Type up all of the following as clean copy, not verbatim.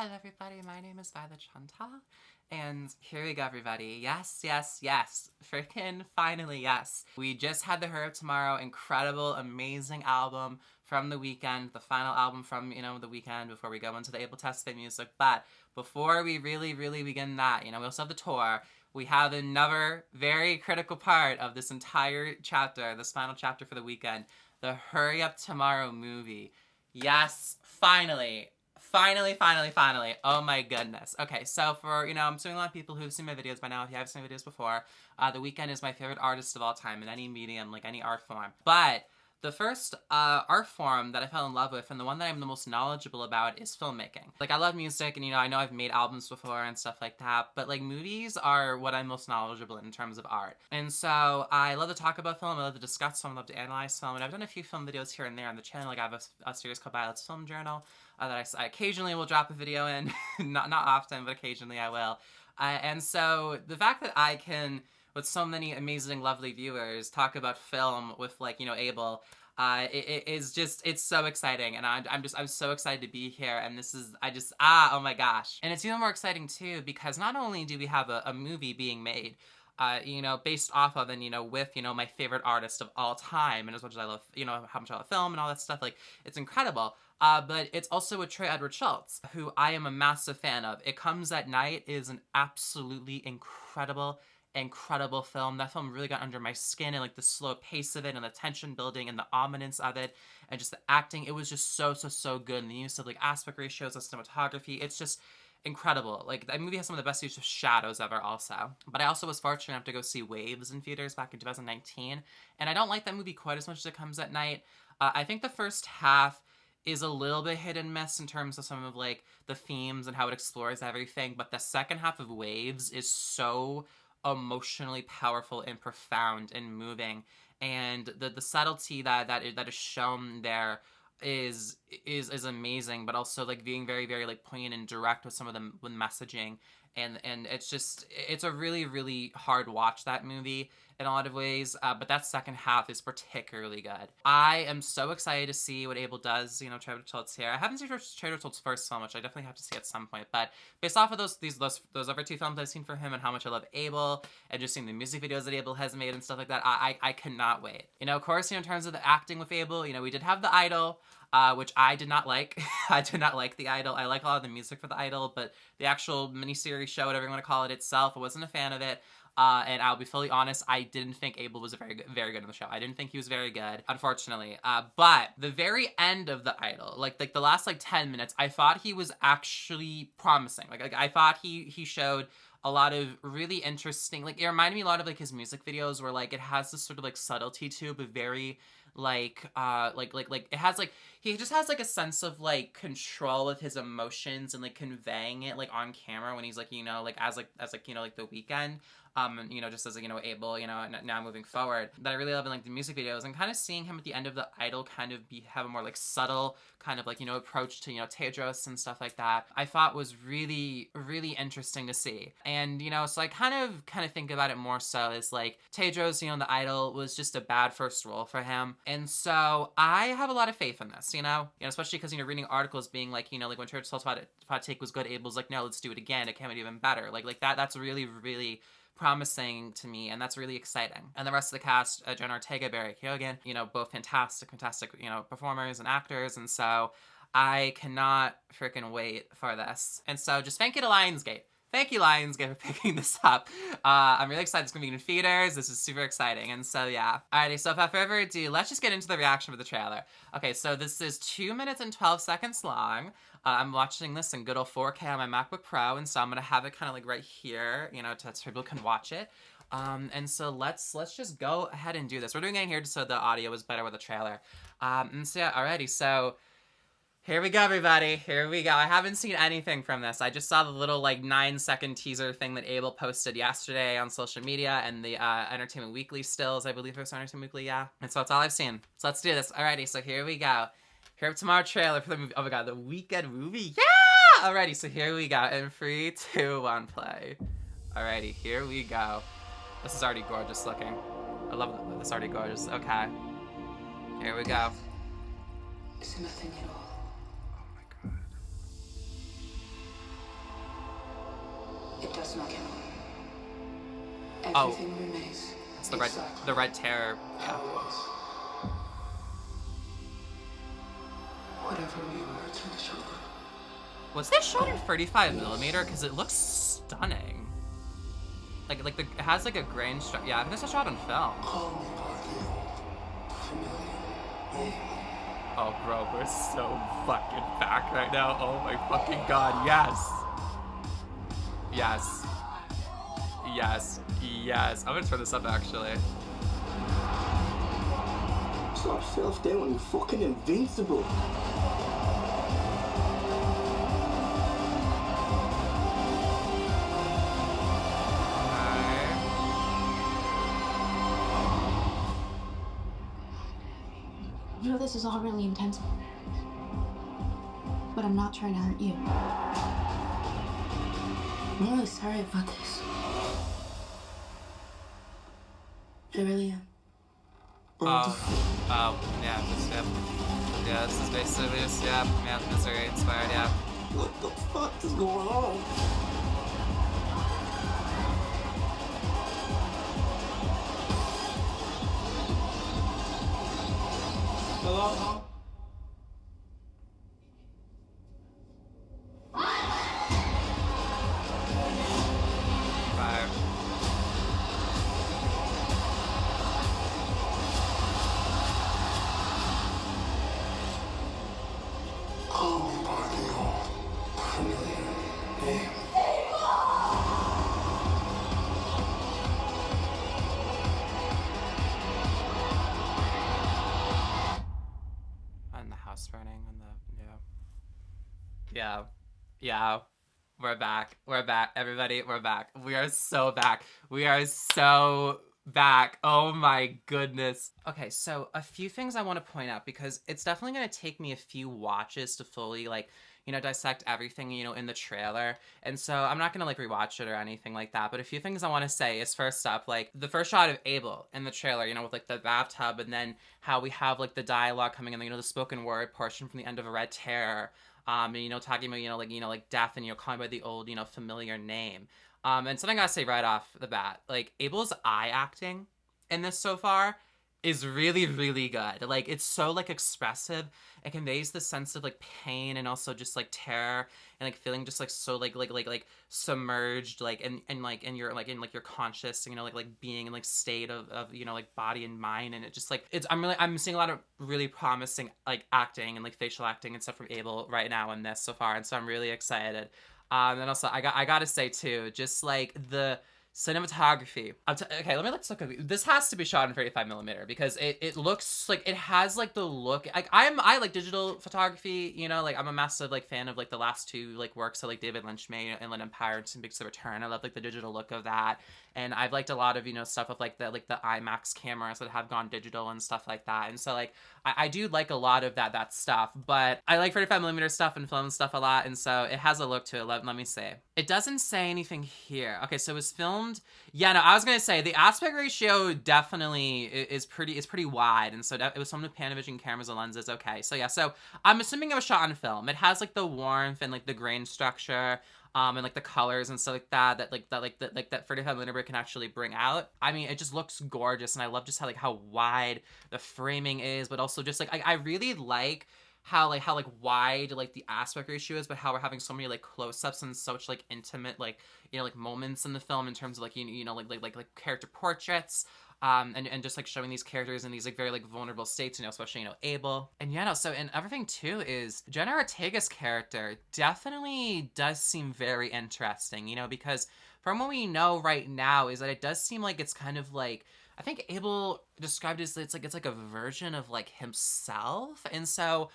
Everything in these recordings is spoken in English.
Hello everybody, my name is Violet Chantal, and here we go everybody. Yes, yes, yes. Freaking finally, yes. We just had the Her Up Tomorrow incredible, amazing album from The Weeknd, the final album from, The Weeknd before we go into the Abel Tesfaye music. But before we really begin that, we also have the tour. We have another very critical part of this entire chapter, this final chapter for The Weeknd, the Hurry Up Tomorrow movie. Yes, finally. Finally. Oh my goodness. Okay, so for, I'm assuming a lot of people who've seen my videos by now, if you haven't seen my videos before, The Weeknd is my favorite artist of all time in any medium, like any art form. But the first art form that I fell in love with, and the one that I'm the most knowledgeable about, is filmmaking. Like, I love music, and, I know I've made albums before and stuff like that, but, like, movies are what I'm most knowledgeable in terms of art. And so I love to talk about film, I love to discuss film, I love to analyze film, and I've done a few film videos here and there on the channel. Like, I have a series called Violet's Film Journal that I occasionally will drop a video in. not often, but occasionally I will. And so the fact that I can, with so many amazing, lovely viewers, talk about film with, like, Abel, it's so exciting, and I'm so excited to be here, and this is, oh my gosh. And it's even more exciting too, because not only do we have a movie being made, based off of and, with, my favorite artist of all time, and as much as I love, how much I love film and all that stuff, like, it's incredible. But it's also with Trey Edward Schultz, who I am a massive fan of. It Comes at Night is an absolutely incredible film. That film really got under my skin, and, like, the slow pace of it, and the tension building, and the ominous of it, and just the acting. It was just so good. And the use of, like, aspect ratios, the cinematography, it's just incredible. Like, that movie has some of the best use of shadows ever also. But I also was fortunate enough to go see Waves in theaters back in 2019, and I don't like that movie quite as much as It Comes at Night. I think the first half is a little bit hit and miss in terms of some of, like, the themes and how it explores everything, but the second half of Waves is so emotionally powerful and profound and moving, and the subtlety that is shown there is amazing, but also, like, being very like poignant and direct with some of the messaging, and it's a really hard watch, that movie, in a lot of ways, but that second half is particularly good. I am so excited to see what Abel does, Trey Edward Schultz here. I haven't seen Trey Edward Schultz's first film, which I definitely have to see at some point, but based off of those other two films I've seen from him and how much I love Abel, and just seeing the music videos that Abel has made and stuff like that, I cannot wait. Of course, in terms of the acting with Abel, we did have The Idol, which I did not like. I did not like The Idol. I like a lot of the music for The Idol, but the actual miniseries show, whatever you want to call it itself, I wasn't a fan of it. And I'll be fully honest, I didn't think Abel was very good in the show. I didn't think he was very good, unfortunately. But the very end of The Idol, like the last, like, 10 minutes, I thought he was actually promising. Like I thought he showed a lot of really interesting, like, it reminded me a lot of, like, his music videos, where, like, it has this sort of, like, subtlety to it, but very, like, it has, like, he just has, like, a sense of, like, control of his emotions and, like, conveying it, like, on camera when he's, like, like, as The Weeknd. Just as, Abel, now moving forward, that I really love in, like, the music videos, and kind of seeing him at the end of The Idol kind of have a more, like, subtle kind of, like, approach to, Tedros and stuff like that, I thought was really interesting to see. And, so I kind of think about it more so as, like, Tedros, The Idol was just a bad first role for him. And so I have a lot of faith in this, especially because, reading articles being like, like, when Church Thought Take was good, Abel's like, no, let's do it again, it can be even better. Like that's really promising to me, and that's really exciting. And the rest of the cast, Jen Ortega, Barry Keoghan, both fantastic, performers and actors, and so I cannot freaking wait for this. And so just thank you to Lionsgate. Thank you, Lionsgate, for picking this up. I'm really excited. It's going to be in theaters. This is super exciting. And so, yeah. Alrighty, so without further ado, let's just get into the reaction for the trailer. Okay, so this is 2 minutes and 12 seconds long. I'm watching this in good old 4K on my MacBook Pro, and so I'm going to have it kind of, like, right here, so people can watch it. And so let's just go ahead and do this. We're doing it here just so the audio is better with the trailer. And so, yeah, alrighty, so here we go, everybody. Here we go. I haven't seen anything from this. I just saw the little, like, 9-second teaser thing that Abel posted yesterday on social media, and the Entertainment Weekly stills, I believe it was Entertainment Weekly, yeah. And so that's all I've seen. So let's do this. Alrighty, so here we go. Here Up Tomorrow trailer for the movie. Oh my god, the Weeknd movie. Yeah! Alrighty, so here we go. In 3, 2, 1, play. Alrighty, here we go. This is already gorgeous looking. I love this, already gorgeous. Okay. Here we go. It's nothing at all. Oh my god. It's not Abel. Oh. Everything remains. It's the red terror. Yeah. Whatever we were to each other. Was this shot in 35mm? Because it looks stunning. Like it has like a grain structure. Yeah, I think this is shot on film. Call me by the old familiar name. Oh, bro, we're so fucking back right now. Oh my fucking god, yes. Yes. Yes. Yes. I'm gonna turn this up actually. Stop self-doubting, you fucking invincible. You know, this is all really intense, but I'm not trying to hurt you. I'm really sorry about this. I really am. Yeah, just, yeah. Yeah, this is basically just, yeah, misery inspired, yeah. What the fuck is going on? Hello, Mom? Fire. Call me by the old familiar name. And the house burning and the, yeah. Yeah. We're back. We're back. Everybody, we're back. We are so back. We are so back. Oh my goodness. Okay, so a few things I want to point out because it's definitely going to take me a few watches to fully, like, you know, dissect everything, you know, in the trailer. And so I'm not going to, like, rewatch it or anything like that. But a few things I want to say is, first up, like, the first shot of Abel in the trailer, you know, with, like, the bathtub, and then how we have, like, the dialogue coming in, you know, the spoken word portion from the end of A Red Terror. And, you know, talking about, like death and, you know, calling by the old, you know, familiar name. And something I gotta say right off the bat, like, Abel's eye acting in this so far is really, really good. Like, it's so, like, expressive. It conveys the sense of, like, pain and also just, like, terror and, like, feeling just, like, so, like submerged, like, and like, in your, like, in, like, your conscious, you know, like, being in, like, state of, you know, like, body and mind. And it just, like, I'm seeing a lot of really promising, like, acting and, like, facial acting and stuff from Abel right now in this so far. And so I'm really excited. And also, I gotta say, too, just, like, the cinematography. Okay, let's look at this. Has to be shot in 35mm because it looks like it has, like, the look. Like, I like digital photography, you know, like, I'm a massive, like, fan of, like, the last two, like, works that, like, David Lynch made, Inland Empire and Some Big Return. I love, like, the digital look of that. And I've liked a lot of, you know, stuff with, like, the IMAX cameras that have gone digital and stuff like that. And so, like, I do like a lot of that stuff, but I like 35mm stuff and film stuff a lot. And so it has a look to it. Let me see. It doesn't say anything here. Okay, so it was filmed. Yeah, no, I was gonna say the aspect ratio definitely is pretty wide, and so it was filmed with Panavision cameras and lenses. Okay, so yeah, so I'm assuming it was shot on film. It has, like, the warmth and, like, the grain structure, and, like, the colors and stuff like that 35mm can actually bring out. I mean, it just looks gorgeous, and I love just how wide the framing is, but also just, like, I really like how wide, like, the aspect ratio is, but how we're having so many, like, close-ups and such, like, intimate, like, you know, like, moments in the film in terms of, like, you know, like character portraits, and just, like, showing these characters in these, like, very, like, vulnerable states, you know, especially, you know, Abel. And yeah, no, so, and everything too is Jenna Ortega's character definitely does seem very interesting, you know, because from what we know right now is that it does seem like it's kind of like, I think Abel described it as it's like a version of, like, himself. And so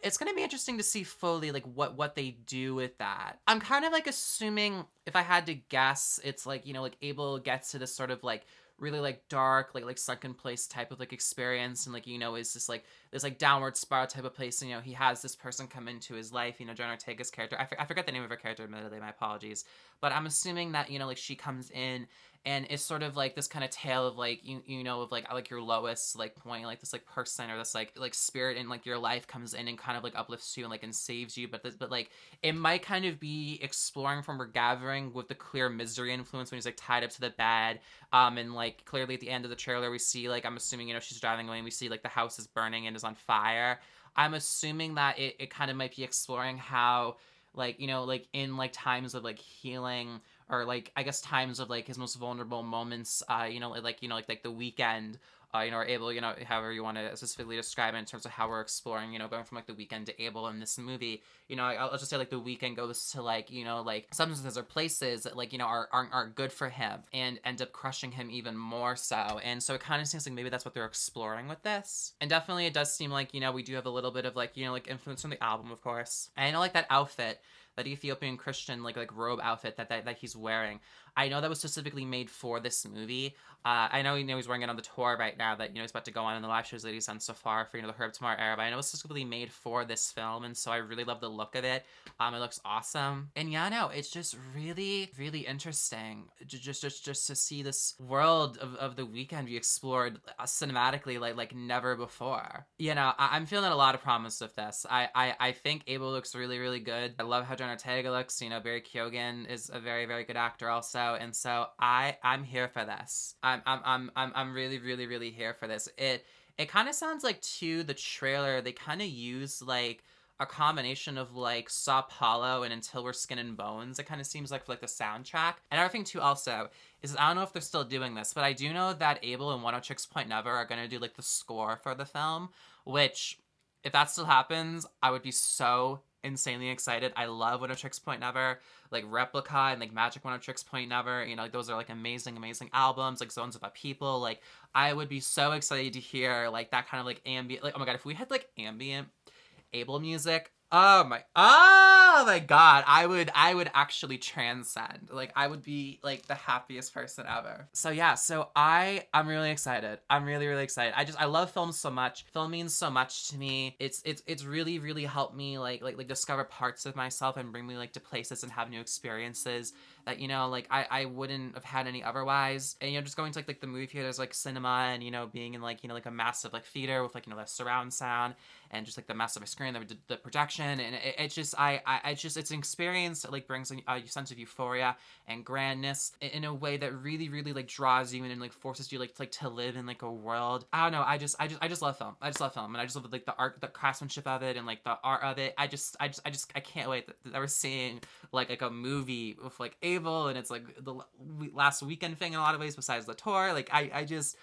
it's gonna be interesting to see fully, like, what they do with that. I'm kind of, like, assuming, if I had to guess, it's like, you know, like, Abel gets to this sort of, like, really, like, dark, like sunken place type of, like, experience, and, like, you know, is just, like, this like downward spiral type of place. And, you know, he has this person come into his life, you know, Jenna Ortega's character. I forget the name of her character, admittedly, my apologies. But I'm assuming that, you know, like she comes in and it's sort of like this kind of tale of like you know of like your lowest like point, like this like person or this like spirit in like your life comes in and kind of like uplifts you and like and saves you, but like it might kind of be exploring from we're gathering with the clear misery influence when he's like tied up to the bed, and like clearly at the end of the trailer we see like, I'm assuming, you know, she's driving away and we see like the house is burning and is on fire. I'm assuming that it kind of might be exploring how, like, you know, like in like times of like healing, or like I guess times of like his most vulnerable moments, you know, like the weekend, you know, or Abel, you know, however you want to specifically describe it in terms of how we're exploring, you know, going from like the weekend to Abel in this movie. You know, I'll just say like the weekend goes to like, you know, like substances or places that like, you know, aren't good for him and end up crushing him even more so. And so it kind of seems like maybe that's what they're exploring with this. And definitely it does seem like, you know, we do have a little bit of like, you know, like influence from the album, of course. And I know like that outfit, that Ethiopian Christian like robe outfit that he's wearing, I know that was specifically made for this movie. I know, you know, he's wearing it on the tour right now that, you know, he's about to go on in the live shows that he's done so far for, you know, the Herb Tomorrow era, but I know it's specifically made for this film, and so I really love the look of it. It looks awesome. And yeah, no, it's just really, really interesting just to see this world of the weekend be explored cinematically like never before. You know, I'm feeling a lot of promise with this. I think Abel looks really, really good. I love how Jenna Ortega looks. You know, Barry Keoghan is a very, very good actor also, and so I'm here for this. I'm really, really, really here for this. It kind of sounds like, too, the trailer, they kind of use like a combination of like Saw Paulo and Until We're Skin and Bones. It kind of seems like for like the soundtrack. And another thing too also is, I don't know if they're still doing this, but I do know that Abel and 106 Point Never are gonna do like the score for the film, which, if that still happens, I would be so insanely excited. I love 106 Point Never, like Replica and like Magic 106 Point Never. You know, like those are like amazing, amazing albums, like Zones of a People. Like, I would be so excited to hear like that kind of like ambient, like, oh my god, if we had like ambient Abel music, oh my god, I would actually transcend. Like, I would be like the happiest person ever. So yeah, so I'm really excited. I'm really, really excited. I love film so much. Film means so much to me. It's really, really helped me like discover parts of myself and bring me like to places and have new experiences that, you know, like I wouldn't have had any otherwise. And, you know, just going to like the movie theaters, like cinema, and, you know, being in like, you know, like a massive like theater with like, you know, the surround sound and just like the massive screen, the projection, and it's just it's an experience that like brings a sense of euphoria and grandness in a way that really, really like draws you in and like forces you like to live in like a world. I don't know, I just love film. I just love film, and I just love like the art, the craftsmanship of it, and like the art of it. I can't wait that we're seeing like a movie with like Abel, and it's like the last weekend thing in a lot of ways besides the tour. Like I just,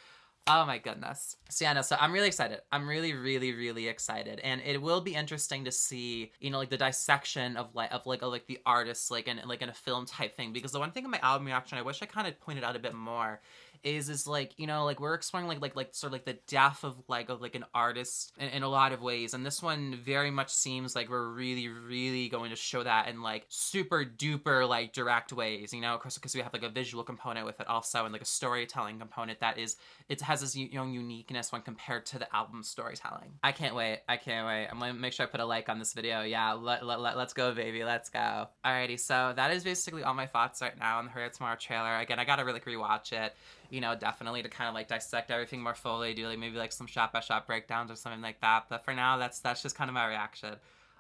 oh my goodness. So yeah, no, so I'm really excited. I'm really, really, really excited. And it will be interesting to see, you know, like the dissection of the artists, like in a film type thing. Because the one thing in my album reaction I wish I kind of pointed out a bit more is like, you know, like we're exploring like sort of like the depth of an artist in a lot of ways, and this one very much seems like we're really, really going to show that in like super duper like direct ways, you know, of course, because we have like a visual component with it also, and like a storytelling component that is, it has this, you know, uniqueness when compared to the album storytelling. I can't wait. I'm gonna make sure I put a like on this video. Yeah, let's go, baby, let's go. Alrighty, so that is basically all my thoughts right now on the Hurry Up Tomorrow trailer. Again, I gotta really rewatch it, you know, definitely to kind of like dissect everything more fully, do like maybe like some shot by shot breakdowns or something like that. But for now, that's just kind of my reaction.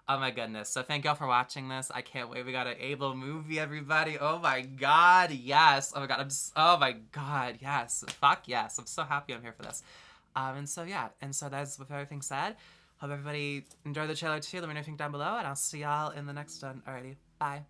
Oh my goodness. So thank y'all for watching this. I can't wait. We got an Abel movie, everybody. Oh my god, yes. Oh my god, oh my god, yes. Fuck yes. I'm so happy I'm here for this. And so yeah, and so that's with everything said. Hope everybody enjoyed the trailer too. Let me know what you think down below, and I'll see y'all in the next one. Alrighty, bye.